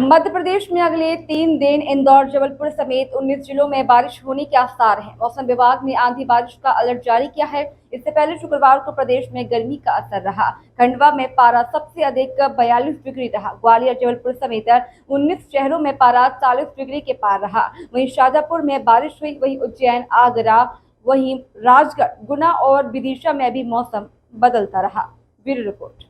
मध्य प्रदेश में अगले 3 दिन इंदौर, जबलपुर समेत 19 जिलों में बारिश होने के आसार हैं। मौसम विभाग ने आंधी बारिश का अलर्ट जारी किया है। इससे पहले शुक्रवार को प्रदेश में गर्मी का असर रहा। खंडवा में पारा सबसे अधिक 42 डिग्री रहा। ग्वालियर, जबलपुर समेत 19 शहरों में पारा 40 डिग्री के पार रहा। वहीं शाजापुर में बारिश हुई। वहीं उज्जैन, आगरा, वहीं राजगढ़, गुना और विदिशा में भी मौसम बदलता रहा। Bureau report.